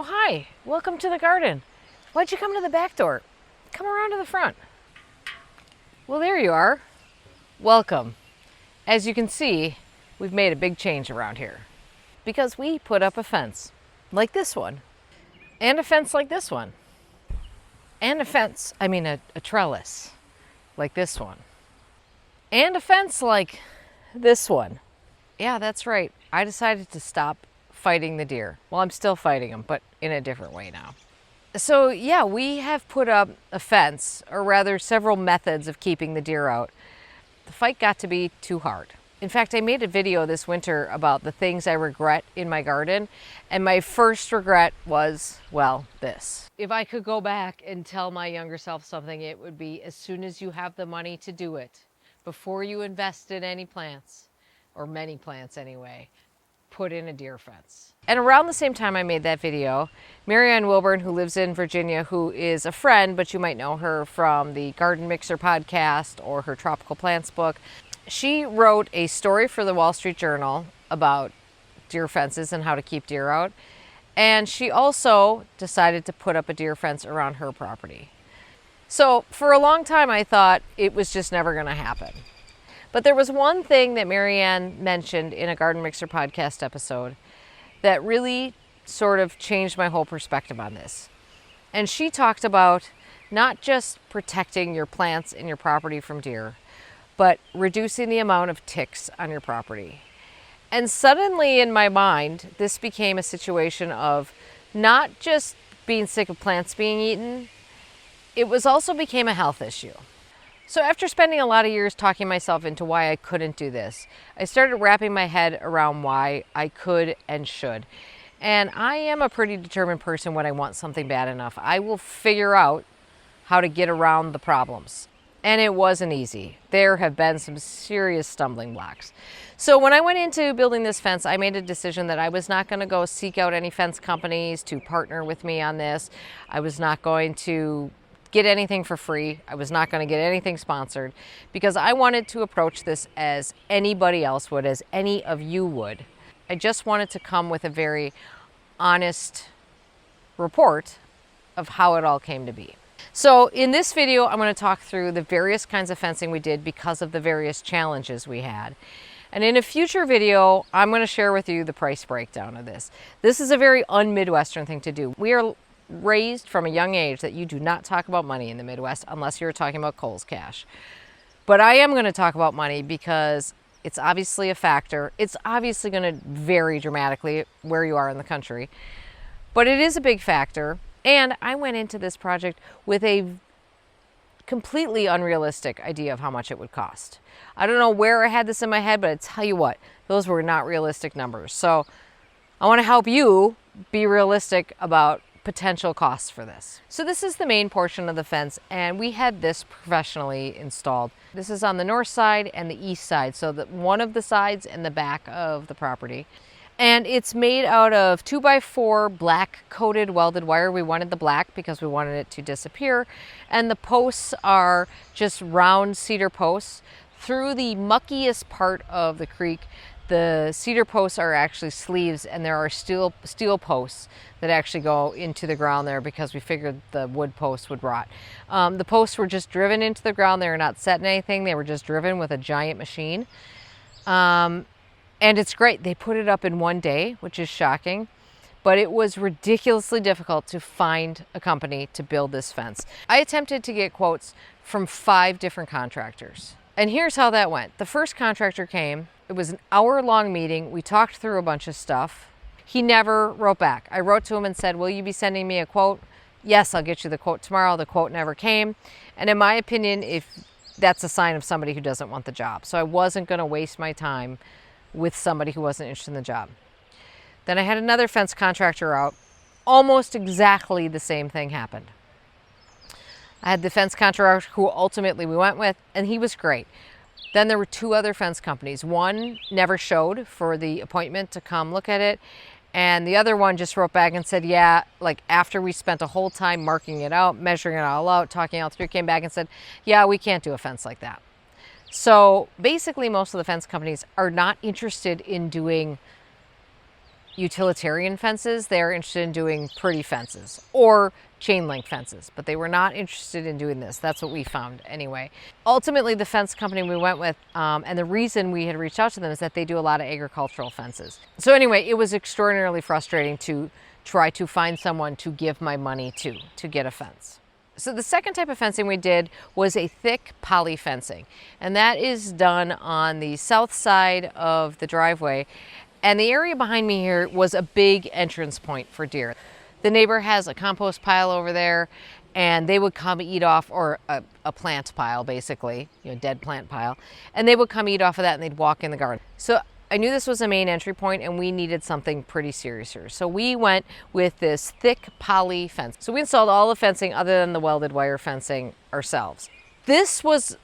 Oh, hi. Welcome to the garden. Why'd you come to the back door? Come around to the front. Well, there you are. Welcome. As you can see, we've made a big change around here because we put up a fence like this one, and a fence like this one, and a trellis like this one, and a fence like this one. Yeah, that's right. I decided to stop fighting the deer. Well, I'm still fighting them, but in a different way now. So yeah, we have put up a fence, or rather several methods of keeping the deer out. The fight got to be too hard. In fact, I made a video this winter about the things I regret in my garden, and my first regret was, well, this. If I could go back and tell my younger self something, it would be, as soon as you have the money to do it, before you invest in any plants, or many plants anyway, put in a deer fence. And around the same time I made that video, Marianne Wilburn, who lives in Virginia, who is a friend, but you might know her from the Garden Mixer podcast or her Tropical Plants book, she wrote a story for the Wall Street Journal about deer fences and how to keep deer out. And she also decided to put up a deer fence around her property. So for a long time, I thought it was just never going to happen. But there was one thing that Marianne mentioned in a Garden Mixer podcast episode that really sort of changed my whole perspective on this. And she talked about not just protecting your plants and your property from deer, but reducing the amount of ticks on your property. And suddenly in my mind, this became a situation of not just being sick of plants being eaten, it was also became a health issue. So after spending a lot of years talking myself into why I couldn't do this, I started wrapping my head around why I could and should. And I am a pretty determined person when I want something bad enough. I will figure out how to get around the problems. And it wasn't easy. There have been some serious stumbling blocks. So when I went into building this fence, I made a decision that I was not going to go seek out any fence companies to partner with me on this. I was not going to get anything for free. I was not going to get anything sponsored, because I wanted to approach this as anybody else would, as any of you would. I just wanted to come with a very honest report of how it all came to be. So in this video, I'm going to talk through the various kinds of fencing we did because of the various challenges we had. And in a future video, I'm going to share with you the price breakdown of this. This is a very un-Midwestern thing to do. We are raised from a young age that you do not talk about money in the Midwest unless you're talking about Kohl's cash. But I am going to talk about money because it's obviously a factor. It's obviously going to vary dramatically where you are in the country, but it is a big factor. And I went into this project with a completely unrealistic idea of how much it would cost. I don't know where I had this in my head, but I tell you what, those were not realistic numbers. So I want to help you be realistic about potential costs for this. So this is the main portion of the fence, and we had this professionally installed. This is on the north side and the east side, so that one of the sides and the back of the property. And it's made out of 2x4 black coated welded wire. We wanted the black because we wanted it to disappear. And the posts are just round cedar posts. Through the muckiest part of the creek, the cedar posts are actually sleeves, and there are steel posts that actually go into the ground there because we figured the wood posts would rot. The posts were just driven into the ground. They were not set in anything. They were just driven with a giant machine. And it's great. They put it up in one day, which is shocking, but it was ridiculously difficult to find a company to build this fence. I attempted to get quotes from 5 different contractors. And here's how that went. The first contractor came. It was an hour-long meeting. We talked through a bunch of stuff. He never wrote back. I wrote to him and said, will you be sending me a quote? Yes, I'll get you the quote tomorrow. The quote never came. And in my opinion, if that's a sign of somebody who doesn't want the job. So I wasn't going to waste my time with somebody who wasn't interested in the job. Then I had another fence contractor out. Almost exactly the same thing happened. I had the fence contractor who ultimately we went with, and he was great. Then there were 2 other fence companies. One never showed for the appointment to come look at it, and the other one just wrote back and said, yeah, like after we spent a whole time marking it out, measuring it all out, talking out through, came back and said, yeah, we can't do a fence like that. So basically most of the fence companies are not interested in doing utilitarian fences. They're interested in doing pretty fences or chain link fences, but they were not interested in doing this. That's what we found anyway. Ultimately, the fence company we went with, and the reason we had reached out to them is that they do a lot of agricultural fences. So anyway, it was extraordinarily frustrating to try to find someone to give my money to get a fence. So the second type of fencing we did was a thick poly fencing, and that is done on the south side of the driveway. And the area behind me here was a big entrance point for deer. The neighbor has a compost pile over there, and they would come eat off, or a plant pile basically, dead plant pile, and they would come eat off of that and they'd walk in the garden. So I knew this was a main entry point and we needed something pretty serious here. So we went with this thick poly fence. So we installed all the fencing other than the welded wire fencing ourselves. This was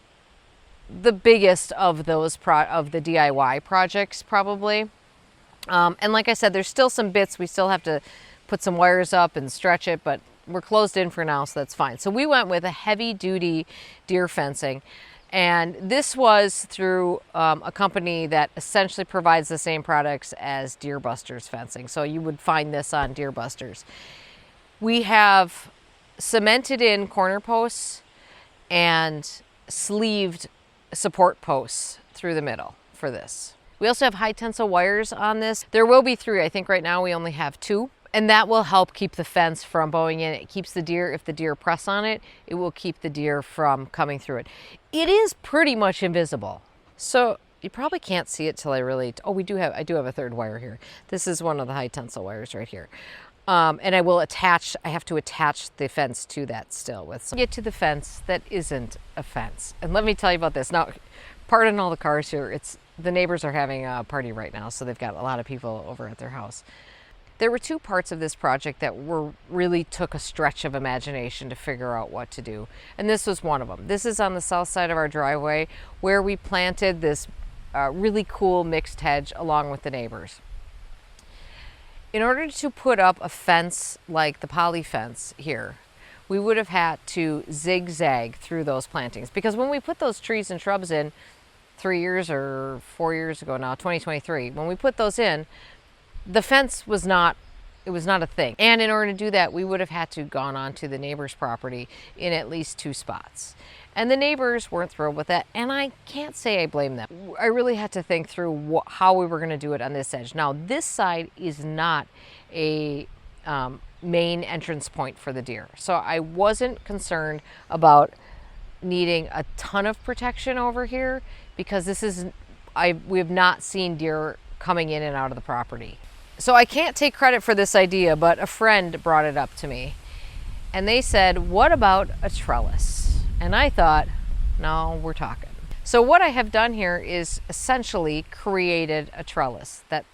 the biggest of those of the DIY projects probably. And like I said, there's still some bits. We still have to put some wires up and stretch it, but we're closed in for now, so that's fine. So we went with a heavy duty deer fencing. And this was through a company that essentially provides the same products as Deer Busters fencing. So you would find this on Deer Busters. We have cemented in corner posts and sleeved support posts through the middle for this. We also have high tensile wires on this. There will be 3. I think right now we only have 2. And that will help keep the fence from bowing in. It keeps the deer, if the deer press on it, it will keep the deer from coming through it. It is pretty much invisible. So you probably can't see it till I really, oh, I do have a 3rd wire here. This is one of the high tensile wires right here. And I have to attach the fence to that still with some. Get to the fence that isn't a fence. And let me tell you about this. Now, pardon all the cars here. The neighbors are having a party right now, so they've got a lot of people over at their house. There were 2 parts of this project that really took a stretch of imagination to figure out what to do. And this was one of them. This is on the south side of our driveway where we planted this really cool mixed hedge along with the neighbors. In order to put up a fence like the poly fence here, we would have had to zigzag through those plantings, because when we put those trees and shrubs in 3 years or 4 years ago now, 2023, when we put those in, the fence was not a thing. And in order to do that, we would have had to gone onto the neighbor's property in at least 2 spots. And the neighbors weren't thrilled with that, and I can't say I blame them. I really had to think through how we were going to do it on this edge. Now, this side is not a main entrance point for the deer, so I wasn't concerned about needing a ton of protection over here, because we have not seen deer coming in and out of the property. So I can't take credit for this idea, but a friend brought it up to me. And they said, what about a trellis? And I thought, no, we're talking. So what I have done here is essentially created a trellis that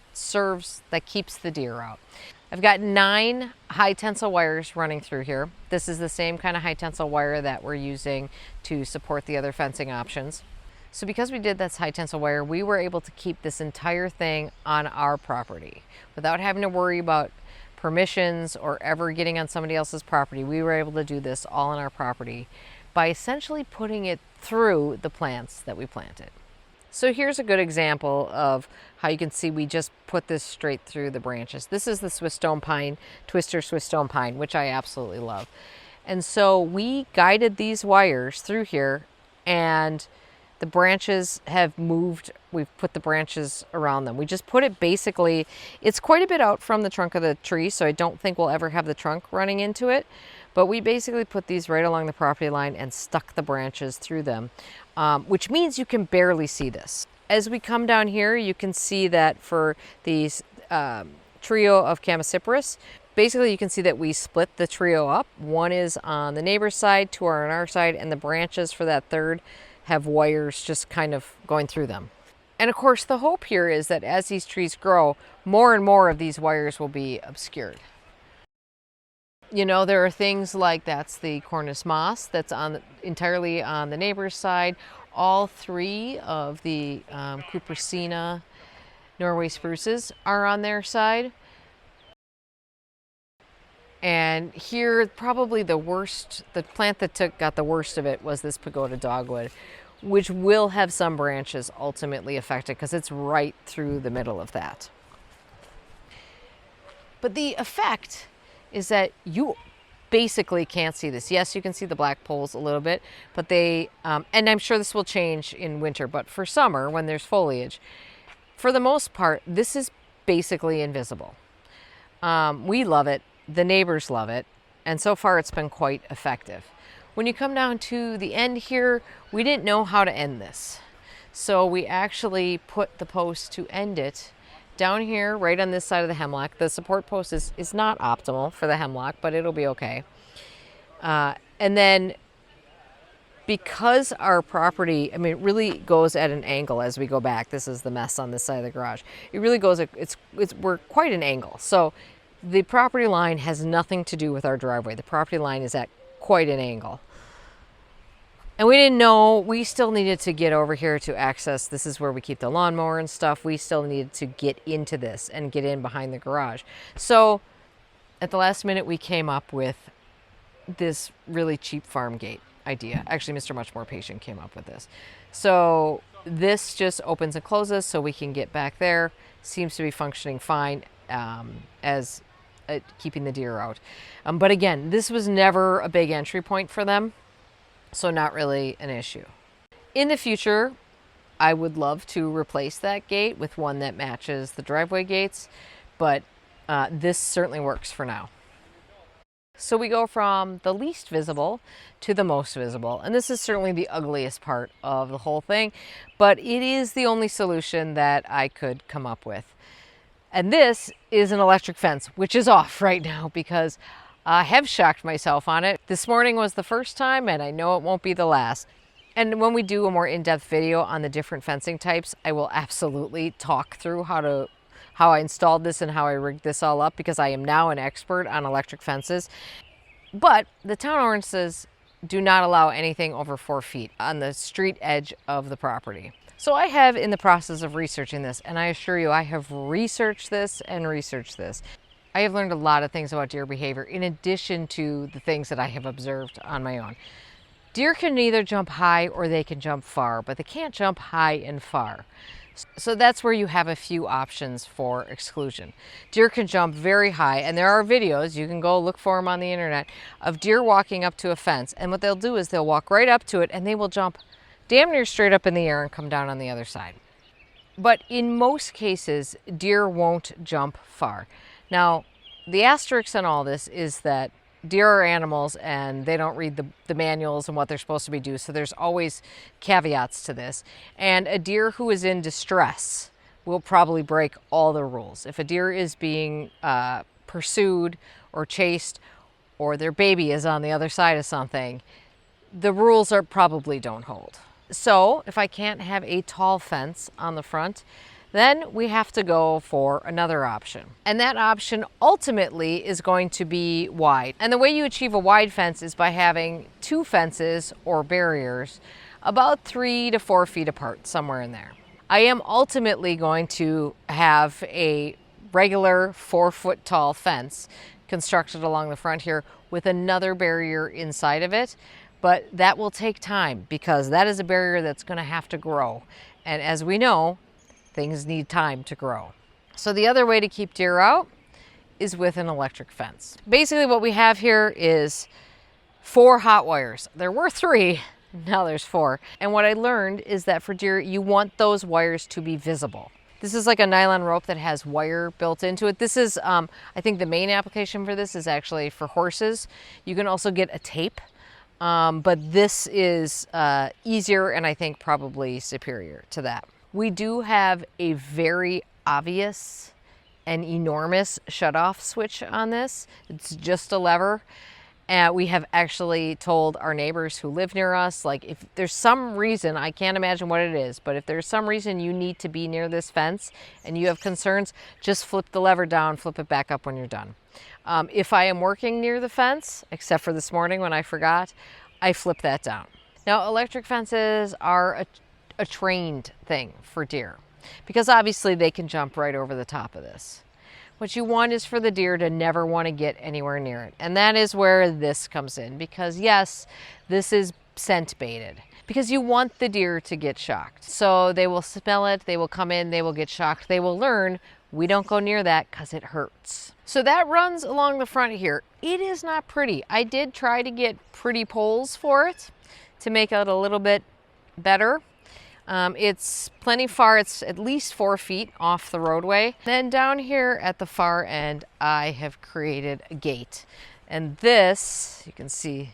keeps the deer out. I've got 9 high tensile wires running through here. This is the same kind of high tensile wire that we're using to support the other fencing options. So because we did this high tensile wire, we were able to keep this entire thing on our property without having to worry about permissions or ever getting on somebody else's property. We were able to do this all on our property by essentially putting it through the plants that we planted. So here's a good example of how you can see we just put this straight through the branches. This is the Swiss stone pine, twister Swiss stone pine, which I absolutely love. And so we guided these wires through here, and the branches have moved. We've put the branches around them. We just put it basically, it's quite a bit out from the trunk of the tree, so I don't think we'll ever have the trunk running into it. But we basically put these right along the property line and stuck the branches through them, which means you can barely see this. As we come down here, you can see that for these trio of Chamaecyparis, basically you can see that we split the trio up. 1 is on the neighbor's side, 2 are on our side, and the branches for that 3rd have wires just kind of going through them. And of course, the hope here is that as these trees grow, more and more of these wires will be obscured. There are things like that's the Cornus moss that's entirely on the neighbor's side. All 3 of the Cupressina Norway spruces are on their side. And here, probably the plant that got the worst of it was this pagoda dogwood, which will have some branches ultimately affected because it's right through the middle of that. But the effect is that you basically can't see this. Yes, you can see the black poles a little bit, but they, and I'm sure this will change in winter, but for summer when there's foliage, for the most part, this is basically invisible. We love it, the neighbors love it, and so far it's been quite effective. When you come down to the end here, we didn't know how to end this. So we actually put the post to end it down here, right on this side of the hemlock. The support post is not optimal for the hemlock, but it'll be okay. And then because our property, I mean, it really goes at an angle as we go back. This is the mess on this side of the garage. It really goes, we're quite an angle. So the property line has nothing to do with our driveway. The property line is at quite an angle. And we didn't know, we still needed to get over here to access, this is where we keep the lawnmower and stuff. We still needed to get into this and get in behind the garage. So at the last minute, we came up with this really cheap farm gate idea. Actually, Mr. Much More Patient came up with this. So this just opens and closes so we can get back there. Seems to be functioning fine as keeping the deer out. But again, this was never a big entry point for them. So not really an issue. In the future, I would love to replace that gate with one that matches the driveway gates, but this certainly works for now. So we go from the least visible to the most visible, and this is certainly the ugliest part of the whole thing, but it is the only solution that I could come up with. And this is an electric fence, which is off right now because I have shocked myself on it. This morning was the first time, and I know it won't be the last. And when we do a more in-depth video on the different fencing types, I will absolutely talk through how I installed this and how I rigged this all up, because I am now an expert on electric fences. But the town ordinances do not allow anything over 4 feet on the street edge of the property. So I have in the process of researching this, and I assure you I have researched this and researched this. I have learned a lot of things about deer behavior in addition to the things that I have observed on my own. Deer can either jump high or they can jump far, but they can't jump high and far. So that's where you have a few options for exclusion. Deer can jump very high, and there are videos, you can go look for them on the internet, of deer walking up to a fence. And what they'll do is they'll walk right up to it and they will jump damn near straight up in the air and come down on the other side. But in most cases, deer won't jump far. Now, the asterisk on all this is that deer are animals and they don't read the manuals and what they're supposed to be doing. So there's always caveats to this. And a deer who is in distress will probably break all the rules. If a deer is being pursued or chased, or their baby is on the other side of something, the rules probably don't hold. So if I can't have a tall fence on the front, then we have to go for another option. And that option ultimately is going to be wide. And the way you achieve a wide fence is by having 2 fences or barriers about 3 to 4 feet apart, somewhere in there. I am ultimately going to have a regular 4-foot tall fence constructed along the front here with another barrier inside of it. But that will take time because that is a barrier that's going to have to grow. And as we know, things need time to grow. So the other way to keep deer out is with an electric fence. Basically what we have here is 4 hot wires. There were 3, now there's 4. And what I learned is that for deer, you want those wires to be visible. This is like a nylon rope that has wire built into it. This is, I think the main application for this is actually for horses. You can also get a tape, but this is easier and I think probably superior to that. We do have a very obvious and enormous shutoff switch on this. It's just a lever. And we have actually told our neighbors who live near us, like if there's some reason, I can't imagine what it is, but if there's some reason you need to be near this fence and you have concerns, just flip the lever down, flip it back up when you're done. If I am working near the fence, except for this morning when I forgot, I flip that down. Now, electric fences are a trained thing for deer because obviously they can jump right over the top of this. What you want is for the deer to never want to get anywhere near it. And that is where this comes in because yes, this is scent baited because you want the deer to get shocked. So they will smell it, they will come in, they will get shocked. They will learn We don't go near that because it hurts. So that runs along the front here. It is not pretty. I did try to get pretty poles for it to make it a little bit better. It's plenty far. It's at least 4 feet off the roadway. Then down here at the far end, I have created a gate. And this, you can see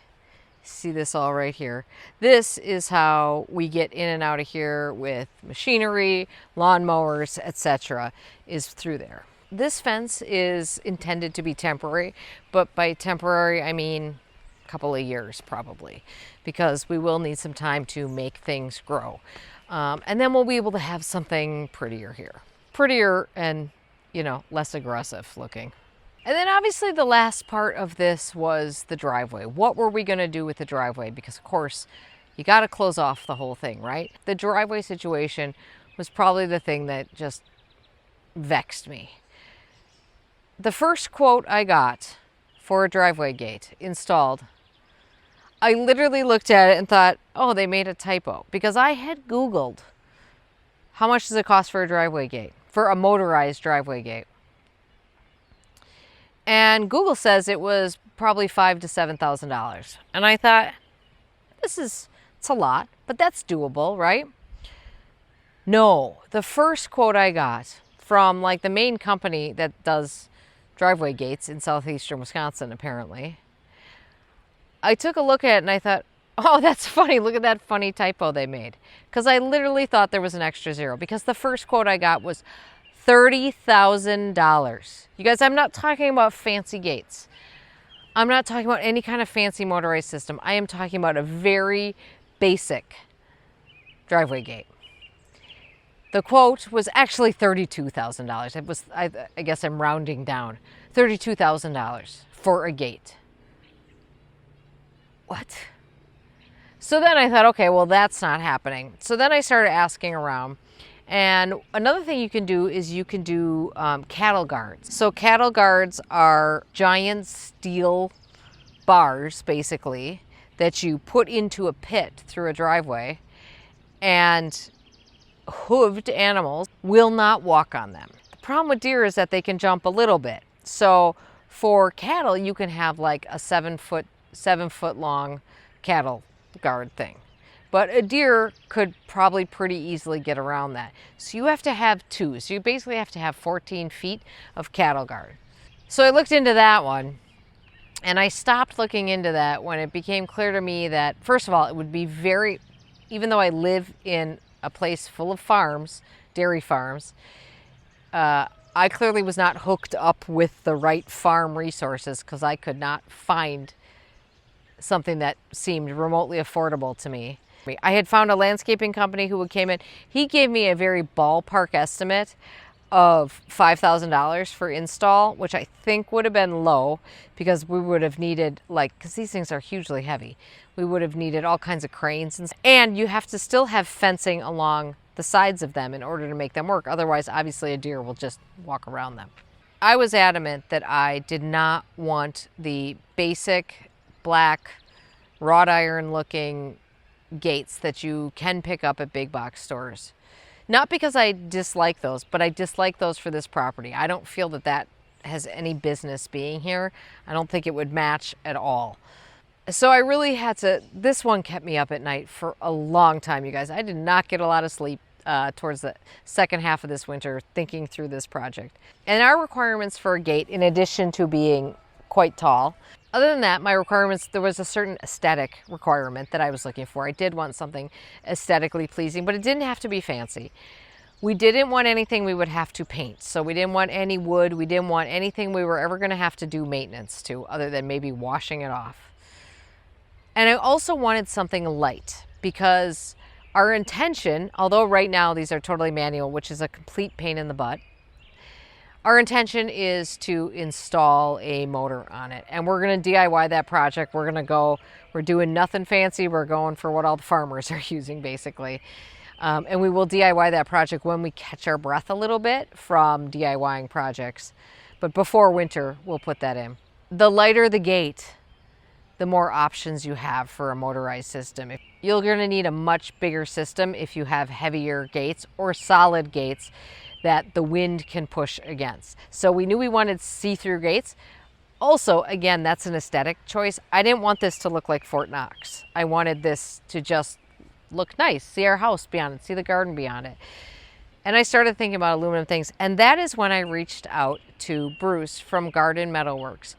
this all right here. This is how we get in and out of here with machinery, lawnmowers, etc., is through there. This fence is intended to be temporary, but by temporary, I mean a couple of years probably, because we will need some time to make things grow. And then we'll be able to have something prettier here. Prettier and, you know, less aggressive looking. And then obviously the last part of this was the driveway. What were we gonna do with the driveway? Because of course, you gotta close off the whole thing, right? The driveway situation was probably the thing that just vexed me. The first quote I got for a driveway gate installed, I literally looked at it and thought, oh, they made a typo. Because I had Googled, how much does it cost for a driveway gate? For a motorized driveway gate. And Google says it was probably $5,000 to $7,000. And I thought, it's a lot, but that's doable, right? No, the first quote I got from like the main company that does driveway gates in southeastern Wisconsin, apparently, I took a look at it and I thought, oh, that's funny. Look at that funny typo they made. Because I literally thought there was an extra zero, because the first quote I got was $30,000. You guys, I'm not talking about fancy gates. I'm not talking about any kind of fancy motorized system. I am talking about a very basic driveway gate. The quote was actually $32,000. It was, I guess I'm rounding down. $32,000 for a gate. What? So then I thought, okay, well, that's not happening. So then I started asking around. And another thing you can do is you can do cattle guards. So cattle guards are giant steel bars, basically, that you put into a pit through a driveway, and hooved animals will not walk on them. The problem with deer is that they can jump a little bit. So for cattle, you can have like a 7 foot long cattle guard thing. But a deer could probably pretty easily get around that. So you have to have 2. So you basically have to have 14 feet of cattle guard. So I looked into that one, and I stopped looking into that when it became clear to me that, first of all, it would be very, even though I live in a place full of farms, dairy farms, I clearly was not hooked up with the right farm resources, because I could not find something that seemed remotely affordable to me. I had found a landscaping company who came in. He gave me a very ballpark estimate of $5,000 for install, which I think would have been low, because we would have needed, like, because these things are hugely heavy, we would have needed all kinds of cranes, and you have to still have fencing along the sides of them in order to make them work. Otherwise, obviously, a deer will just walk around them. I was adamant that I did not want the basic black wrought iron looking gates that you can pick up at big box stores. Not because I dislike those, but I dislike those for this property. I don't feel that that has any business being here. I don't think it would match at all. So I really had to, this one kept me up at night for a long time, you guys. I did not get a lot of sleep towards the second half of this winter thinking through this project. And our requirements for a gate, in addition to being quite tall, other than that, my requirements, there was a certain aesthetic requirement that I was looking for. I did want something aesthetically pleasing, but it didn't have to be fancy. We didn't want anything we would have to paint. So we didn't want any wood. We didn't want anything we were ever going to have to do maintenance to, other than maybe washing it off. And I also wanted something light, because our intention, although right now these are totally manual, which is a complete pain in the butt, our intention is to install a motor on it. And we're going to DIY that project. We're doing nothing fancy. We're going for what all the farmers are using, basically. And we will DIY that project when we catch our breath a little bit from DIYing projects. But before winter, we'll put that in. The lighter the gate, the more options you have for a motorized system. You're going to need a much bigger system if you have heavier gates or solid gates that the wind can push against. So we knew we wanted see-through gates. Also, again, that's an aesthetic choice. I didn't want this to look like Fort Knox. I wanted this to just look nice, see our house beyond it, see the garden beyond it. And I started thinking about aluminum things, and that is when I reached out to Bruce from Garden Metalworks.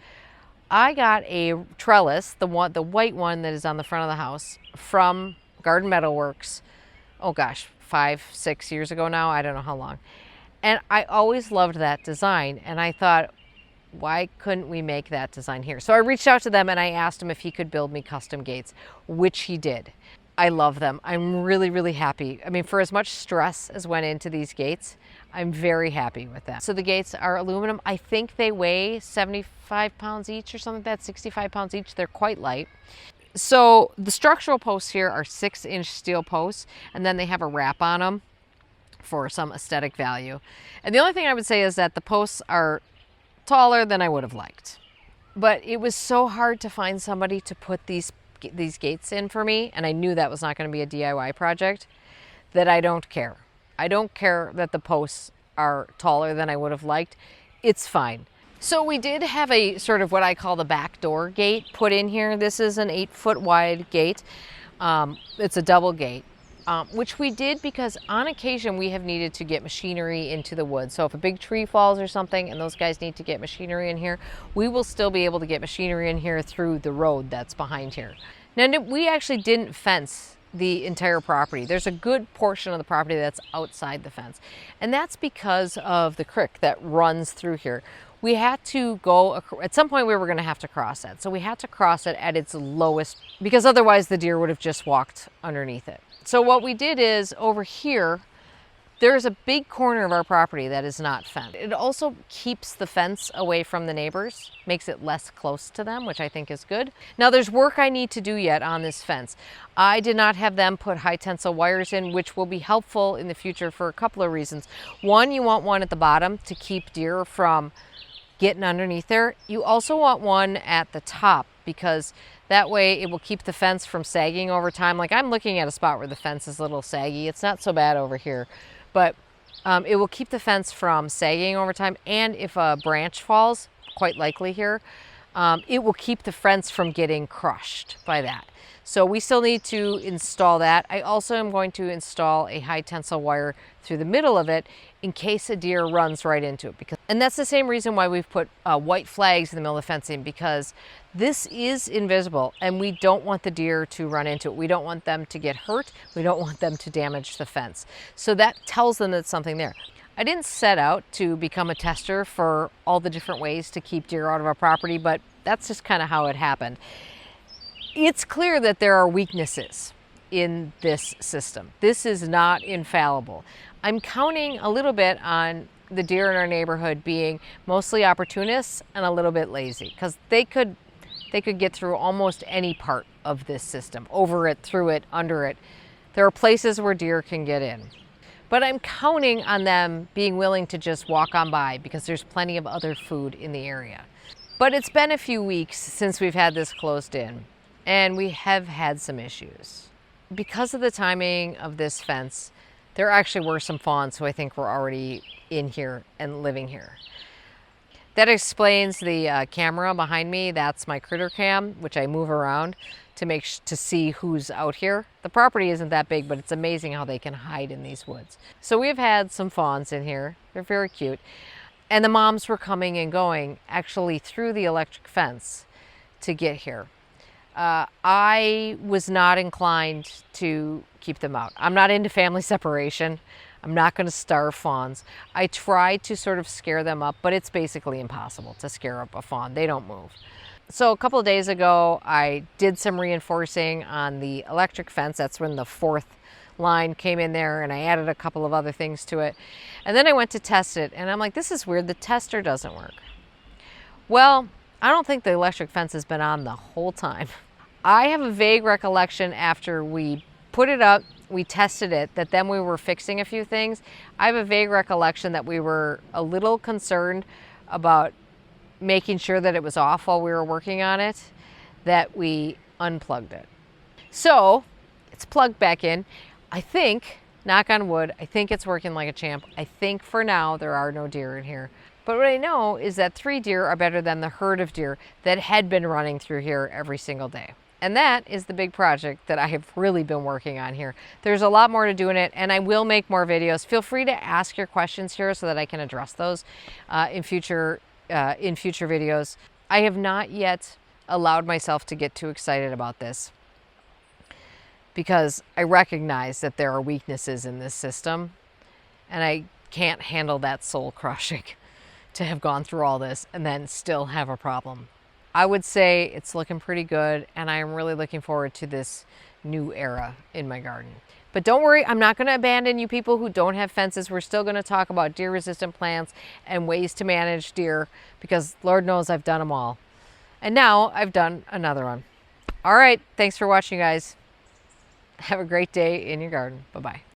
I got a trellis, the white one that is on the front of the house, from Garden Metalworks, oh gosh, 5-6 years ago now, I don't know how long. And I always loved that design, and I thought, why couldn't we make that design here? So I reached out to them and I asked him if he could build me custom gates, which he did. I love them. I'm really, really happy. I mean, for as much stress as went into these gates, I'm very happy with them. So the gates are aluminum. I think they weigh 75 pounds each or something like that, 65 pounds each. They're quite light. So the structural posts here are 6-inch steel posts, and then they have a wrap on them for some aesthetic value. And the only thing I would say is that the posts are taller than I would have liked. But it was so hard to find somebody to put these gates in for me, and I knew that was not going to be a DIY project, that I don't care. I don't care that the posts are taller than I would have liked. It's fine. So we did have a sort of what I call the back door gate put in here. This is an 8-foot wide gate. It's a double gate, which we did because on occasion we have needed to get machinery into the woods. So if a big tree falls or something and those guys need to get machinery in here, we will still be able to get machinery in here through the road that's behind here. Now, we actually didn't fence the entire property. There's a good portion of the property that's outside the fence, and that's because of the creek that runs through here. We had to go, at some point we were going to have to cross it. So we had to cross it at its lowest because otherwise the deer would have just walked underneath it. So what we did is over here, there's a big corner of our property that is not fenced. It also keeps the fence away from the neighbors, makes it less close to them, which I think is good. Now there's work I need to do yet on this fence. I did not have them put high tensile wires in, which will be helpful in the future for a couple of reasons. One, you want one at the bottom to keep deer from getting underneath there. You also want one at the top because that way it will keep the fence from sagging over time. Like I'm looking at a spot where the fence is a little saggy. It's not so bad over here, but it will keep the fence from sagging over time. And if a branch falls, quite likely here, it will keep the fence from getting crushed by that. So we still need to install that. I also am going to install a high tensile wire through the middle of it in case a deer runs right into it. And that's the same reason why we've put white flags in the middle of the fencing, because this is invisible and we don't want the deer to run into it. We don't want them to get hurt. We don't want them to damage the fence. So that tells them that something there. I didn't set out to become a tester for all the different ways to keep deer out of our property, but that's just kind of how it happened. It's clear that there are weaknesses in this system. This is not infallible. I'm counting a little bit on the deer in our neighborhood being mostly opportunists and a little bit lazy, because they could get through almost any part of this system, over it, through it, under it. There are places where deer can get in. But I'm counting on them being willing to just walk on by because there's plenty of other food in the area. But it's been a few weeks since we've had this closed in, and we have had some issues. Because of the timing of this fence, there actually were some fawns who I think were already in here and living here. That explains the camera behind me. That's my critter cam, which I move around to see who's out here. The property isn't that big, but it's amazing how they can hide in these woods. So we've had some fawns in here. They're very cute. And the moms were coming and going actually through the electric fence to get here. I was not inclined to keep them out. I'm not into family separation. I'm not going to starve fawns. I tried to sort of scare them up, but it's basically impossible to scare up a fawn. They don't move. So a couple of days ago, I did some reinforcing on the electric fence. That's when the fourth line came in there, and I added a couple of other things to it. And then I went to test it, and I'm like, this is weird. The tester doesn't work. Well, I don't think the electric fence has been on the whole time. I have a vague recollection after we put it up, we tested it, that then we were fixing a few things. I have a vague recollection that we were a little concerned about making sure that it was off while we were working on it, that we unplugged it. So it's plugged back in. I think Knock on wood, I think it's working like a champ. I think for now there are no deer in here. But what I know is that 3 deer are better than the herd of deer that had been running through here every single day. And that is the big project that I have really been working on here. There's a lot more to do in it, and I will make more videos. Feel free to ask your questions here so that I can address those in future videos. I have not yet allowed myself to get too excited about this, because I recognize that there are weaknesses in this system, and I can't handle that soul crushing to have gone through all this and then still have a problem. I would say it's looking pretty good, and I am really looking forward to this new era in my garden. But don't worry, I'm not going to abandon you people who don't have fences. We're still going to talk about deer resistant plants and ways to manage deer, because Lord knows I've done them all. And now I've done another one. All right, thanks for watching, guys. Have a great day in your garden. Bye-bye.